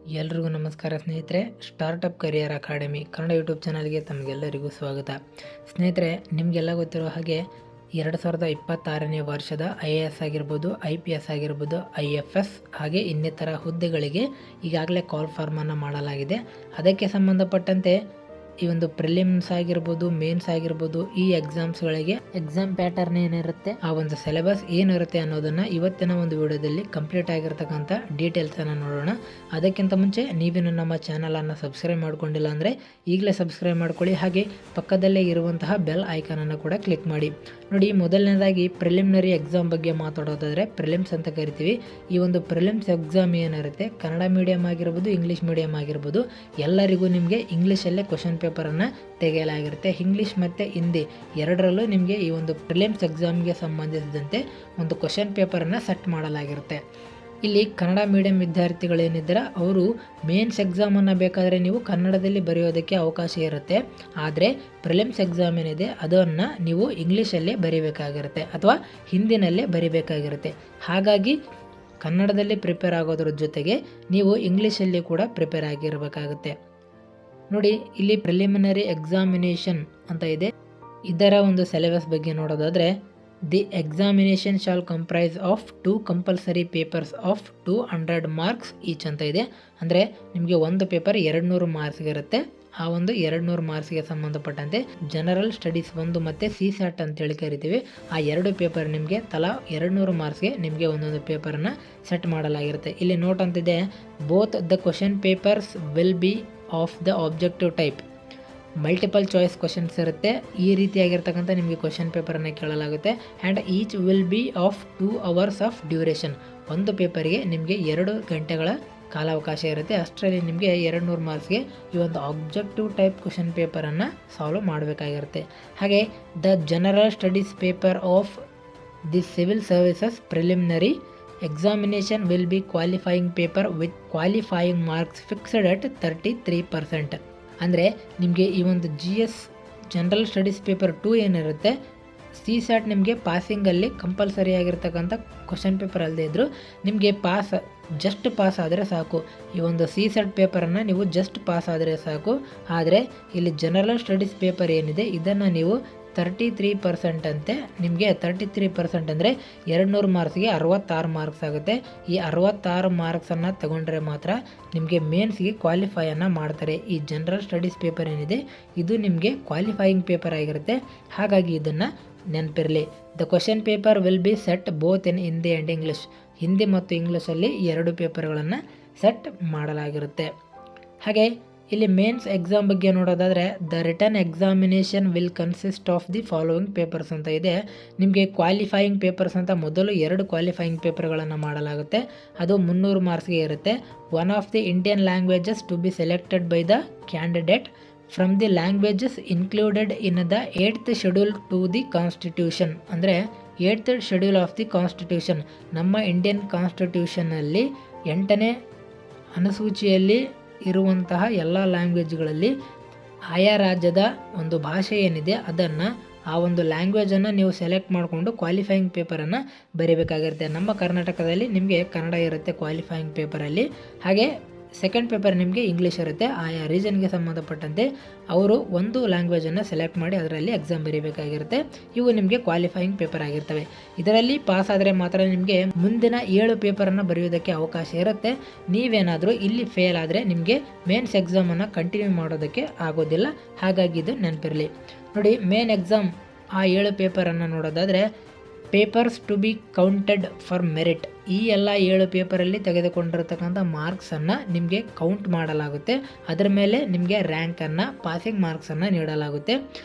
ಎಲ್ರಿಗೂ ನಮಸ್ಕಾರ ಸ್ನೇಹಿತರೆ. Startup career academy Kannada YouTube ಚಾನಲ್ಗೆ ತಮಗೆಲ್ಲರಿಗೂ ಸ್ವಾಗತ. ಸ್ನೇಹಿತರೆ, ನಿಮಗೆಲ್ಲ ಗೊತ್ತಿರೋ ಹಾಗೆ 2026ನೇ ವರ್ಷದ IAS ಆಗಿರ್ಬೋದು, IPS ಆಗಿರ್ಬೋದು, IFS ಹಾಗೆ ಇನ್ನಿತರ ಹುದ್ದೆಗಳಿಗೆ ಈಗಾಗಲೇ ಕಾಲ್ ಫಾರ್ಮನ್ನು ಮಾಡಲಾಗಿದೆ. ಅದಕ್ಕೆ ಸಂಬಂಧಪಟ್ಟಂತೆ ಈ ಒಂದು ಪ್ರಿಲಿಮ್ಸ್ ಆಗಿರ್ಬೋದು, ಮೇನ್ಸ್ ಆಗಿರ್ಬೋದು, ಈ ಎಕ್ಸಾಮ್ಸ್ಗಳಿಗೆ ಎಕ್ಸಾಮ್ ಪ್ಯಾಟರ್ನ್ ಏನಿರುತ್ತೆ, ಆ ಒಂದು ಸಿಲೆಬಸ್ ಏನಿರುತ್ತೆ ಅನ್ನೋದನ್ನು ಇವತ್ತಿನ ಒಂದು ವಿಡಿಯೋದಲ್ಲಿ ಕಂಪ್ಲೀಟ್ ಆಗಿರ್ತಕ್ಕಂಥ ಡೀಟೇಲ್ಸನ್ನು ನೋಡೋಣ. ಅದಕ್ಕಿಂತ ಮುಂಚೆ ನೀವೇನು ನಮ್ಮ ಚಾನಲನ್ನು ಸಬ್ಸ್ಕ್ರೈಬ್ ಮಾಡ್ಕೊಂಡಿಲ್ಲ ಅಂದರೆ ಈಗಲೇ ಸಬ್ಸ್ಕ್ರೈಬ್ ಮಾಡ್ಕೊಳ್ಳಿ. ಹಾಗೆ ಪಕ್ಕದಲ್ಲೇ ಇರುವಂತಹ ಬೆಲ್ ಐಕಾನನ್ನು ಕೂಡ ಕ್ಲಿಕ್ ಮಾಡಿ. ನೋಡಿ, ಮೊದಲನೇದಾಗಿ ಪ್ರಿಲಿಮಿನರಿ ಎಕ್ಸಾಮ್ ಬಗ್ಗೆ ಮಾತಾಡೋದಾದರೆ ಪ್ರಿಲಿಮ್ಸ್ ಅಂತ ಕರಿತೀವಿ. ಈ ಒಂದು ಪ್ರಿಲಿಮ್ಸ್ ಎಕ್ಸಾಮ್ ಏನಿರುತ್ತೆ, ಕನ್ನಡ ಮೀಡಿಯಮ್ ಆಗಿರ್ಬೋದು, ಇಂಗ್ಲೀಷ್ ಮೀಡಿಯಮ್ ಆಗಿರ್ಬೋದು, ಎಲ್ಲರಿಗೂ ನಿಮಗೆ ಇಂಗ್ಲೀಷಲ್ಲೇ ಕ್ವಶನ್ ಪೇಪರನ್ನು ತೆಗೆಯಲಾಗಿರುತ್ತೆ. ಇಂಗ್ಲೀಷ್ ಮತ್ತು ಹಿಂದಿ ಎರಡರಲ್ಲೂ ನಿಮಗೆ ಈ ಒಂದು ಪ್ರಿಲಿಮ್ಸ್ ಎಕ್ಸಾಮ್ಗೆ ಸಂಬಂಧಿಸಿದಂತೆ ಒಂದು ಕ್ವಶನ್ ಪೇಪರನ್ನು ಸೆಟ್ ಮಾಡಲಾಗಿರುತ್ತೆ. ಇಲ್ಲಿ ಕನ್ನಡ ಮೀಡಿಯಂ ವಿದ್ಯಾರ್ಥಿಗಳೇನಿದ್ದಾರೆ ಅವರು ಮೇನ್ಸ್ ಎಕ್ಸಾಮನ್ನು ಬೇಕಾದರೆ ನೀವು ಕನ್ನಡದಲ್ಲಿ ಬರೆಯೋದಕ್ಕೆ ಅವಕಾಶ ಇರುತ್ತೆ. ಆದರೆ ಪ್ರಿಲಿಮ್ಸ್ ಎಕ್ಸಾಮ್ ಏನಿದೆ ಅದನ್ನು ನೀವು ಇಂಗ್ಲೀಷಲ್ಲೇ ಬರೀಬೇಕಾಗಿರುತ್ತೆ ಅಥವಾ ಹಿಂದಿನಲ್ಲೇ ಬರೀಬೇಕಾಗಿರುತ್ತೆ. ಹಾಗಾಗಿ ಕನ್ನಡದಲ್ಲಿ ಪ್ರಿಪೇರ್ ಆಗೋದ್ರ ಜೊತೆಗೆ ನೀವು ಇಂಗ್ಲೀಷಲ್ಲಿ ಕೂಡ ಪ್ರಿಪೇರ್ ಆಗಿರಬೇಕಾಗುತ್ತೆ. ನೋಡಿ, ಇಲ್ಲಿ ಪ್ರಿಲಿಮಿನರಿ ಎಕ್ಸಾಮಿನೇಷನ್ ಅಂತ ಇದೆ. ಇದರ ಒಂದು ಸಿಲೆಬಸ್ ಬಗ್ಗೆ ನೋಡೋದಾದರೆ, the examination shall comprise of 2 compulsory papers of 200 marks each ಅಂತ ಇದೆ. ಅಂದರೆ ನಿಮಗೆ ಒಂದು ಪೇಪರ್ 200 ಮಾರ್ಕ್ಸ್ಗೆ ಇರುತ್ತೆ. ಆ ಒಂದು 200 ಮಾರ್ಕ್ಸ್ಗೆ ಸಂಬಂಧಪಟ್ಟಂತೆ ಜನರಲ್ ಸ್ಟಡೀಸ್ 1 ಮತ್ತು CSAT ಅಂತೇಳಿ ಕರಿತೀವಿ. ಆ 2 ಪೇಪರ್ ನಿಮಗೆ ತಲಾ 200 ಮಾರ್ಕ್ಸ್ಗೆ ನಿಮಗೆ ಒಂದೊಂದು ಪೇಪರನ್ನು ಸೆಟ್ ಮಾಡಲಾಗಿರುತ್ತೆ. ಇಲ್ಲಿ ನೋಟ್ ಅಂತಿದೆ, both the question papers will be of the objective type. Multiple choice questions ಇರುತ್ತೆ. ಈ ರೀತಿಯಾಗಿರ್ತಕ್ಕಂಥ ನಿಮಗೆ ಕ್ವಶನ್ ಪೇಪರನ್ನು ಕೇಳಲಾಗುತ್ತೆ. And each will be of 2 hours of duration. ಒಂದು ಪೇಪರ್ಗೆ ನಿಮಗೆ 2 ಗಂಟೆಗಳ ಕಾಲಾವಕಾಶ ಇರುತ್ತೆ. ಅಷ್ಟರಲ್ಲಿ ನಿಮಗೆ 200 ಮಾರ್ಕ್ಸ್ಗೆ ಈ ಒಂದು ಆಬ್ಜೆಕ್ಟಿವ್ ಟೈಪ್ ಕ್ವಶನ್ ಪೇಪರನ್ನು ಸಾಲ್ವ್ ಮಾಡಬೇಕಾಗಿರುತ್ತೆ. ಹಾಗೆ the general studies paper of the civil services preliminary examination will be qualifying paper with qualifying marks fixed at 33%. ಅಂದರೆ ನಿಮಗೆ ಈ ಒಂದು GS ಜನರಲ್ ಸ್ಟಡೀಸ್ ಪೇಪರ್ 2 ಏನಿರುತ್ತೆ, CSAT ನಿಮಗೆ ಪಾಸಿಂಗಲ್ಲಿ ಕಂಪಲ್ಸರಿ ಆಗಿರ್ತಕ್ಕಂಥ ಕ್ವಶನ್ ಪೇಪರ್ ಅಲ್ಲದೆ ಇದ್ದರೂ ನಿಮಗೆ ಜಸ್ಟ್ ಪಾಸ್ ಆದರೆ ಸಾಕು. ಈ ಒಂದು CSAT ಪೇಪರನ್ನು ನೀವು ಜಸ್ಟ್ ಪಾಸ್ ಆದರೆ ಸಾಕು. ಆದರೆ ಇಲ್ಲಿ ಜನರಲ್ ಸ್ಟಡೀಸ್ ಪೇಪರ್ ಏನಿದೆ ಇದನ್ನು ನೀವು 33% ಅಂತೆ. ನಿಮಗೆ 33% ಅಂದರೆ 200 ಮಾರ್ಕ್ಸ್ಗೆ 66 ಮಾರ್ಕ್ಸ್ ಆಗುತ್ತೆ. ಈ 66 ಮಾರ್ಕ್ಸನ್ನು ತಗೊಂಡ್ರೆ ಮಾತ್ರ ನಿಮಗೆ ಮೇನ್ಸ್ಗೆ ಕ್ವಾಲಿಫೈಯನ್ನು ಮಾಡ್ತಾರೆ. ಈ ಜನರಲ್ ಸ್ಟಡೀಸ್ ಪೇಪರ್ ಏನಿದೆ ಇದು ನಿಮಗೆ ಕ್ವಾಲಿಫೈಯಿಂಗ್ ಪೇಪರ್ ಆಗಿರುತ್ತೆ. ಹಾಗಾಗಿ ಇದನ್ನು ನೆನಪಿರಲಿ. The question paper will be set both in Hindi and English. Hindi ಮತ್ತು ಇಂಗ್ಲೀಷಲ್ಲಿ 2 ಪೇಪರ್ಗಳನ್ನು ಸೆಟ್ ಮಾಡಲಾಗಿರುತ್ತೆ. ಹಾಗೆ ಇಲ್ಲಿ ಮೇನ್ಸ್ ಎಕ್ಸಾಮ್ ಬಗ್ಗೆ ನೋಡೋದಾದರೆ, the return examination will consist of the following papers ಅಂತ ಇದೆ. ನಿಮಗೆ ಕ್ವಾಲಿಫೈಯಿಂಗ್ ಪೇಪರ್ಸ್ ಅಂತ ಮೊದಲು 2 ಕ್ವಾಲಿಫೈಯಿಂಗ್ ಪೇಪರ್ಗಳನ್ನು ಮಾಡಲಾಗುತ್ತೆ. ಅದು 300 ಮಾರ್ಕ್ಸ್ಗೆ ಇರುತ್ತೆ. One of the Indian languages to be selected by the candidate from the languages included in the 8th schedule to the constitution. ಅಂದರೆ 8th schedule of the constitution, ನಮ್ಮ ಇಂಡಿಯನ್ ಕಾನ್ಸ್ಟಿಟ್ಯೂಷನ್ನಲ್ಲಿ 8ನೇ ಅನುಸೂಚಿಯಲ್ಲಿ ಇರುವಂತಹ ಎಲ್ಲ ಲ್ಯಾಂಗ್ವೇಜ್ಗಳಲ್ಲಿ ಆಯಾ ರಾಜ್ಯದ ಒಂದು ಭಾಷೆ ಏನಿದೆ ಅದನ್ನು, ಆ ಒಂದು ಲ್ಯಾಂಗ್ವೇಜನ್ನು ನೀವು ಸೆಲೆಕ್ಟ್ ಮಾಡಿಕೊಂಡು ಕ್ವಾಲಿಫೈಯಿಂಗ್ ಪೇಪರನ್ನು ಬರೀಬೇಕಾಗಿರುತ್ತೆ. ನಮ್ಮ ಕರ್ನಾಟಕದಲ್ಲಿ ನಿಮಗೆ ಕನ್ನಡ ಇರುತ್ತೆ ಕ್ವಾಲಿಫೈಯಿಂಗ್ ಪೇಪರಲ್ಲಿ. ಹಾಗೆ ಸೆಕೆಂಡ್ ಪೇಪರ್ ನಿಮಗೆ ಇಂಗ್ಲೀಷ್ ಇರುತ್ತೆ. ಆಯಾ ರೀಜನ್ಗೆ ಸಂಬಂಧಪಟ್ಟಂತೆ ಅವರು ಒಂದು ಲ್ಯಾಂಗ್ವೇಜನ್ನು ಸೆಲೆಕ್ಟ್ ಮಾಡಿ ಅದರಲ್ಲಿ ಎಕ್ಸಾಮ್ ಬರೀಬೇಕಾಗಿರುತ್ತೆ. ಇವು ನಿಮಗೆ ಕ್ವಾಲಿಫೈಯಿಂಗ್ ಪೇಪರ್ ಆಗಿರ್ತವೆ. ಇದರಲ್ಲಿ ಪಾಸ್ ಆದರೆ ಮಾತ್ರ ನಿಮಗೆ ಮುಂದಿನ 7 ಪೇಪರನ್ನು ಬರೆಯೋದಕ್ಕೆ ಅವಕಾಶ ಇರುತ್ತೆ. ನೀವೇನಾದರೂ ಇಲ್ಲಿ ಫೇಲ್ ಆದರೆ ನಿಮಗೆ ಮೇನ್ಸ್ ಎಕ್ಸಾಮನ್ನು ಕಂಟಿನ್ಯೂ ಮಾಡೋದಕ್ಕೆ ಆಗೋದಿಲ್ಲ. ಹಾಗಾಗಿ ಇದು ನೆನಪಿರಲಿ. ನೋಡಿ, ಮೇನ್ ಎಕ್ಸಾಮ್ ಆ 7 ಪೇಪರನ್ನು ನೋಡೋದಾದರೆ, papers to be counted for merit. ಈ ಎಲ್ಲ 7 ಪೇಪರಲ್ಲಿ ತೆಗೆದುಕೊಂಡಿರ್ತಕ್ಕಂಥ ಮಾರ್ಕ್ಸನ್ನು ನಿಮಗೆ ಕೌಂಟ್ ಮಾಡಲಾಗುತ್ತೆ. ಅದರ ಮೇಲೆ ನಿಮಗೆ ರ್ಯಾಂಕನ್ನು, ಪಾಸಿಂಗ್ ಮಾರ್ಕ್ಸನ್ನು ನೀಡಲಾಗುತ್ತೆ.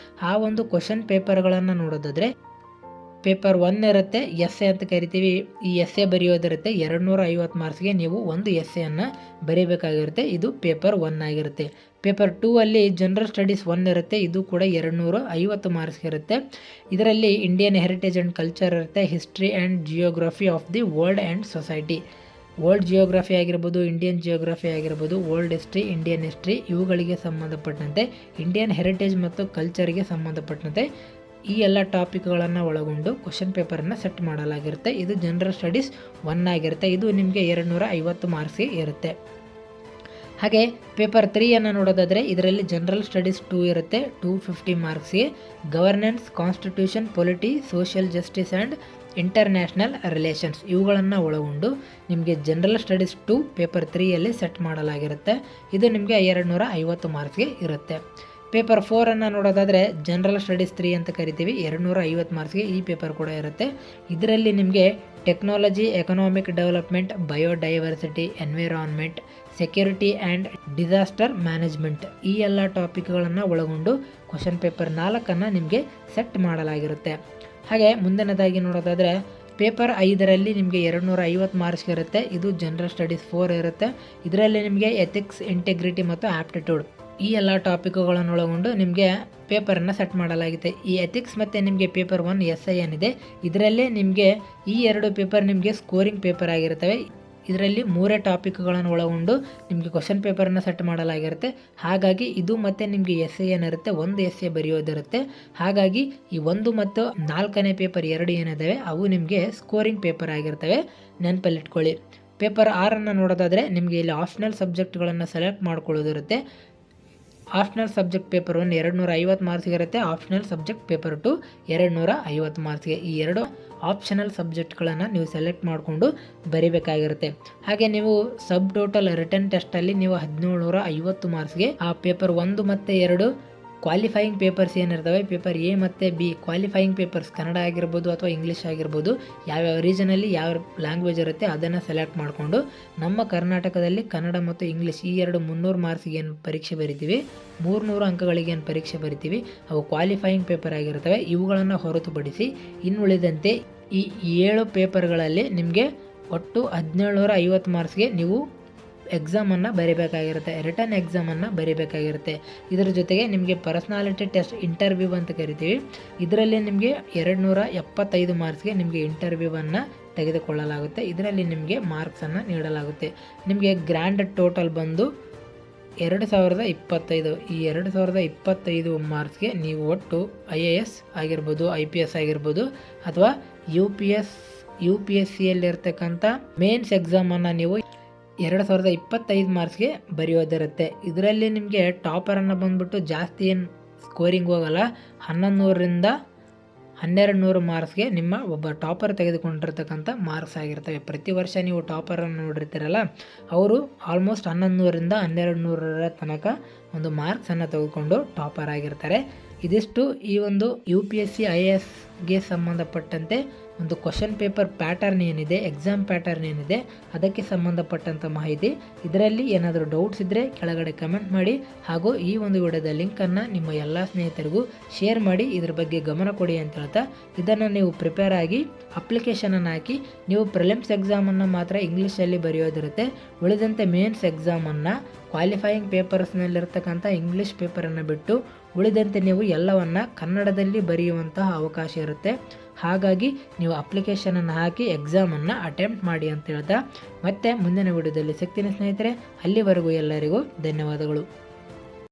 ಆ ಒಂದು ಕ್ವಶನ್ ಪೇಪರ್ಗಳನ್ನು ನೋಡೋದಾದರೆ, ಪೇಪರ್ 1 ಇರುತ್ತೆ, ಎಸ್ಸೆ ಅಂತ ಕರಿತೀವಿ. ಈ ಎಸ್ಸೆ ಬರೆಯೋದಿರುತ್ತೆ. 250 ಮಾರ್ಕ್ಸ್ಗೆ ನೀವು ಒಂದು ಎಸ್ಸೆಯನ್ನು ಬರೀಬೇಕಾಗಿರುತ್ತೆ. ಇದು ಪೇಪರ್ 1 ಆಗಿರುತ್ತೆ. ಪೇಪರ್ 2 ಅಲ್ಲಿ ಜನರಲ್ ಸ್ಟಡೀಸ್ 1 ಇರುತ್ತೆ. ಇದು ಕೂಡ 250 ಮಾರ್ಕ್ಸ್ ಇರುತ್ತೆ. ಇದರಲ್ಲಿ ಇಂಡಿಯನ್ ಹೆರಿಟೇಜ್ ಆ್ಯಂಡ್ ಕಲ್ಚರ್ ಇರುತ್ತೆ, history and geography of the world and society. World geography ಆಗಿರ್ಬೋದು, ಇಂಡಿಯನ್ ಜಿಯೋಗ್ರಫಿ ಆಗಿರ್ಬೋದು, ವರ್ಲ್ಡ್ ಹಿಸ್ಟ್ರಿ, ಇಂಡಿಯನ್ ಹಿಸ್ಟ್ರಿ, ಇವುಗಳಿಗೆ ಸಂಬಂಧಪಟ್ಟಂತೆ ಇಂಡಿಯನ್ ಹೆರಿಟೇಜ್ ಮತ್ತು ಕಲ್ಚರ್ಗೆ ಸಂಬಂಧಪಟ್ಟಂತೆ ಈ ಎಲ್ಲ ಟಾಪಿಕ್ಗಳನ್ನು ಒಳಗೊಂಡು ಕ್ವಶನ್ ಪೇಪರನ್ನು ಸೆಟ್ ಮಾಡಲಾಗಿರುತ್ತೆ. ಇದು ಜನರಲ್ ಸ್ಟಡೀಸ್ 1 ಆಗಿರುತ್ತೆ. ಇದು ನಿಮಗೆ 250 ಮಾರ್ಕ್ಸ್ಗೆ ಇರುತ್ತೆ. ಹಾಗೆ ಪೇಪರ್ 3 ನೋಡೋದಾದರೆ ಇದರಲ್ಲಿ ಜನರಲ್ ಸ್ಟಡೀಸ್ 2 ಇರುತ್ತೆ, 250 ಮಾರ್ಕ್ಸ್ಗೆ. Governance, constitution, polity, social justice and international relations ಇವುಗಳನ್ನು ಒಳಗೊಂಡು ನಿಮಗೆ ಜನರಲ್ ಸ್ಟಡೀಸ್ 2 ಪೇಪರ್ 3ಯಲ್ಲಿ ಸೆಟ್ ಮಾಡಲಾಗಿರುತ್ತೆ. ಇದು ನಿಮಗೆ 250 ಮಾರ್ಕ್ಸ್ಗೆ ಇರುತ್ತೆ. ಪೇಪರ್ 4 ನೋಡೋದಾದರೆ ಜನರಲ್ ಸ್ಟಡೀಸ್ 3 ಅಂತ ಕರಿತೀವಿ, 250 ಮಾರ್ಕ್ಸ್ಗೆ ಈ ಪೇಪರ್ ಕೂಡ ಇರುತ್ತೆ. ಇದರಲ್ಲಿ ನಿಮಗೆ technology, economic development, biodiversity, environment, security and disaster management ಈ ಎಲ್ಲ ಟಾಪಿಕ್ಗಳನ್ನು ಒಳಗೊಂಡು ಕ್ವಶನ್ ಪೇಪರ್ 4 ನಿಮಗೆ ಸೆಟ್ ಮಾಡಲಾಗಿರುತ್ತೆ. ಹಾಗೆ ಮುಂದಿನದಾಗಿ ನೋಡೋದಾದರೆ ಪೇಪರ್ 5ರಲ್ಲಿ ನಿಮಗೆ 250 ಮಾರ್ಕ್ಸ್ ಇರುತ್ತೆ. ಇದು ಜನರಲ್ ಸ್ಟಡೀಸ್ 4 ಇರುತ್ತೆ. ಇದರಲ್ಲಿ ನಿಮಗೆ ಎಥಿಕ್ಸ್, ಇಂಟೆಗ್ರಿಟಿ ಮತ್ತು ಆಪ್ಟಿಟ್ಯೂಡ್ ಈ ಎಲ್ಲ ಟಾಪಿಕ್ಗಳನ್ನು ಒಳಗೊಂಡು ನಿಮಗೆ ಪೇಪರನ್ನು ಸೆಟ್ ಮಾಡಲಾಗಿದೆ. ಈ ಎಥಿಕ್ಸ್ ಮತ್ತು ನಿಮಗೆ ಪೇಪರ್ 1 SI ಏನಿದೆ ಇದರಲ್ಲೇ ನಿಮಗೆ ಈ 2 ಪೇಪರ್ ನಿಮಗೆ ಸ್ಕೋರಿಂಗ್ ಪೇಪರ್ ಆಗಿರ್ತವೆ. ಇದರಲ್ಲಿ 3 ಟಾಪಿಕ್ಗಳನ್ನು ಒಳಗೊಂಡು ನಿಮಗೆ ಕ್ವಶನ್ ಪೇಪರನ್ನು ಸೆಟ್ ಮಾಡಲಾಗಿರುತ್ತೆ. ಹಾಗಾಗಿ ಇದು ಮತ್ತು ನಿಮಗೆ SI ಏನಿರುತ್ತೆ, 1 SI ಬರೆಯೋದಿರುತ್ತೆ. ಹಾಗಾಗಿ ಈ 1 ಮತ್ತು 4ನೇ ಪೇಪರ್ 2 ಏನಿದ್ದಾವೆ ಅವು ನಿಮಗೆ ಸ್ಕೋರಿಂಗ್ ಪೇಪರ್ ಆಗಿರ್ತವೆ, ನೆನಪಲ್ಲಿಟ್ಕೊಳ್ಳಿ. ಪೇಪರ್ 6 ನೋಡೋದಾದರೆ ನಿಮಗೆ ಇಲ್ಲಿ ಆಪ್ಷನಲ್ ಸಬ್ಜೆಕ್ಟ್ಗಳನ್ನು ಸೆಲೆಕ್ಟ್ ಮಾಡ್ಕೊಳ್ಳೋದಿರುತ್ತೆ. ಆಪ್ಷನಲ್ ಸಬ್ಜೆಕ್ಟ್ ಪೇಪರ್ 1 250 ಮಾರ್ಕ್ಸ್ಗೆ ಇರುತ್ತೆ. ಆಪ್ಷನಲ್ ಸಬ್ಜೆಕ್ಟ್ ಪೇಪರ್ 2 250 ಮಾರ್ಕ್ಸ್ಗೆ. ಈ 2 ಆಪ್ಷನಲ್ ಸಬ್ಜೆಕ್ಟ್ಗಳನ್ನು ನೀವು ಸೆಲೆಕ್ಟ್ ಮಾಡಿಕೊಂಡು ಬರೀಬೇಕಾಗಿರುತ್ತೆ. ಹಾಗೆ ನೀವು ಸಬ್ ಟೋಟಲ್ ರಿಟರ್ನ್ ಟೆಸ್ಟಲ್ಲಿ ನೀವು 1750 ಮಾರ್ಕ್ಸ್ಗೆ ಆ ಪೇಪರ್ 1 ಮತ್ತು 2 ಕ್ವಾಲಿಫೈಯಿಂಗ್ ಪೇಪರ್ಸ್ ಏನಿರ್ತವೆ, ಪೇಪರ್ A ಮತ್ತು B ಕ್ವಾಲಿಫೈಯಿಂಗ್ ಪೇಪರ್ಸ್ ಕನ್ನಡ ಆಗಿರ್ಬೋದು ಅಥವಾ ಇಂಗ್ಲೀಷ್ ಆಗಿರ್ಬೋದು, ಯಾವ್ಯಾವ ರೀಜನಲ್ಲಿ ಯಾವ ಲ್ಯಾಂಗ್ವೇಜ್ ಇರುತ್ತೆ ಅದನ್ನು ಸೆಲೆಕ್ಟ್ ಮಾಡಿಕೊಂಡು ನಮ್ಮ ಕರ್ನಾಟಕದಲ್ಲಿ ಕನ್ನಡ ಮತ್ತು ಇಂಗ್ಲೀಷ್ ಈ 2 300 ಮಾರ್ಕ್ಸ್ಗೆ ಏನು ಪರೀಕ್ಷೆ ಬರಿತೀವಿ, 300 ಅಂಕಗಳಿಗೆ ಏನು ಪರೀಕ್ಷೆ ಬರಿತೀವಿ ಅವು ಕ್ವಾಲಿಫೈಯಿಂಗ್ ಪೇಪರ್ ಆಗಿರ್ತವೆ. ಇವುಗಳನ್ನು ಹೊರತುಪಡಿಸಿ ಇನ್ನುಳಿದಂತೆ ಈ 7 ಪೇಪರ್ಗಳಲ್ಲಿ ನಿಮಗೆ ಒಟ್ಟು 1750 ಮಾರ್ಕ್ಸ್ಗೆ ನೀವು ಎಕ್ಸಾಮನ್ನು ಬರೀಬೇಕಾಗಿರುತ್ತೆ, ರಿಟರ್ನ್ ಎಕ್ಸಾಮನ್ನು ಬರೀಬೇಕಾಗಿರುತ್ತೆ. ಇದರ ಜೊತೆಗೆ ನಿಮಗೆ ಪರ್ಸ್ನಾಲಿಟಿ ಟೆಸ್ಟ್ ಇಂಟರ್ವ್ಯೂ ಅಂತ ಕರಿತೀವಿ. ಇದರಲ್ಲಿ ನಿಮಗೆ 275 ಮಾರ್ಕ್ಸ್ಗೆ ನಿಮಗೆ ಇಂಟರ್ವ್ಯೂವನ್ನು ತೆಗೆದುಕೊಳ್ಳಲಾಗುತ್ತೆ. ಇದರಲ್ಲಿ ನಿಮಗೆ ಮಾರ್ಕ್ಸನ್ನು ನೀಡಲಾಗುತ್ತೆ. ನಿಮಗೆ ಗ್ರ್ಯಾಂಡ್ ಟೋಟಲ್ ಬಂದು 2025. ಈ 2025 ಮಾರ್ಕ್ಸ್ಗೆ ನೀವು ಒಟ್ಟು IAS ಆಗಿರ್ಬೋದು, IPS ಆಗಿರ್ಬೋದು ಅಥವಾ UPSCಯಲ್ಲಿರ್ತಕ್ಕಂಥ ಮೇನ್ಸ್ ಎಕ್ಸಾಮನ್ನು ನೀವು 2025 ಮಾರ್ಕ್ಸ್ಗೆ ಬರೆಯೋದಿರುತ್ತೆ. ಇದರಲ್ಲಿ ನಿಮಗೆ ಟಾಪರನ್ನು ಬಂದ್ಬಿಟ್ಟು ಜಾಸ್ತಿ ಏನು ಸ್ಕೋರಿಂಗ್ ಹೋಗಲ್ಲ, 1100ರಿಂದ 1200 ಮಾರ್ಕ್ಸ್ಗೆ ನಿಮ್ಮ ಒಬ್ಬ ಟಾಪರ್ ತೆಗೆದುಕೊಂಡಿರ್ತಕ್ಕಂಥ ಮಾರ್ಕ್ಸ್ ಆಗಿರ್ತವೆ. ಪ್ರತಿ ವರ್ಷ ನೀವು ಟಾಪರನ್ನು ನೋಡಿರ್ತೀರಲ್ಲ ಅವರು ಆಲ್ಮೋಸ್ಟ್ 1100ರಿಂದ 1200 ತನಕ ಒಂದು ಮಾರ್ಕ್ಸನ್ನು ತೆಗೆದುಕೊಂಡು ಟಾಪರ್ ಆಗಿರ್ತಾರೆ. ಇದಿಷ್ಟು ಈ ಒಂದು UPSC IASಗೆ ಸಂಬಂಧಪಟ್ಟಂತೆ ಒಂದು ಕ್ವಶನ್ ಪೇಪರ್ ಪ್ಯಾಟರ್ನ್ ಏನಿದೆ, ಎಕ್ಸಾಮ್ ಪ್ಯಾಟರ್ನ್ ಏನಿದೆ ಅದಕ್ಕೆ ಸಂಬಂಧಪಟ್ಟಂಥ ಮಾಹಿತಿ. ಇದರಲ್ಲಿ ಏನಾದರೂ ಡೌಟ್ಸ್ ಇದ್ದರೆ ಕೆಳಗಡೆ ಕಮೆಂಟ್ ಮಾಡಿ, ಹಾಗೂ ಈ ಒಂದು ವಿಡಿಯೋದ ಲಿಂಕನ್ನು ನಿಮ್ಮ ಎಲ್ಲ ಸ್ನೇಹಿತರಿಗೂ ಶೇರ್ ಮಾಡಿ ಇದ್ರ ಬಗ್ಗೆ ಗಮನ ಕೊಡಿ ಅಂತ ಹೇಳ್ತಾ, ಇದನ್ನು ನೀವು ಪ್ರಿಪೇರ್ ಆಗಿ ಅಪ್ಲಿಕೇಶನನ್ನು ಹಾಕಿ ನೀವು ಪ್ರಿಲಿಮ್ಸ್ ಎಕ್ಸಾಮನ್ನು ಮಾತ್ರ ಇಂಗ್ಲೀಷಲ್ಲಿ ಬರೆಯೋದಿರುತ್ತೆ. ಉಳಿದಂತೆ ಮೇನ್ಸ್ ಎಕ್ಸಾಮನ್ನು ಕ್ವಾಲಿಫೈಯಿಂಗ್ ಪೇಪರ್ಸ್ನಲ್ಲಿರ್ತಕ್ಕಂಥ ಇಂಗ್ಲೀಷ್ ಪೇಪರನ್ನು ಬಿಟ್ಟು ಉಳಿದಂತೆ ನೀವು ಎಲ್ಲವನ್ನು ಕನ್ನಡದಲ್ಲಿ ಬರೆಯುವಂತಹ ಅವಕಾಶ ಇರುತ್ತೆ. ಹಾಗಾಗಿ ನೀವು ಅಪ್ಲಿಕೇಶನನ್ನು ಹಾಕಿ ಎಕ್ಸಾಮನ್ನು ಅಟೆಂಪ್ಟ್ ಮಾಡಿ ಅಂತ ಹೇಳ್ತಾ ಮತ್ತೆ ಮುಂದಿನ ವಿಡಿಯೋದಲ್ಲಿ ಸಿಗ್ತೀನಿ ಸ್ನೇಹಿತರೆ. ಅಲ್ಲಿವರೆಗೂ ಎಲ್ಲರಿಗೂ ಧನ್ಯವಾದಗಳು.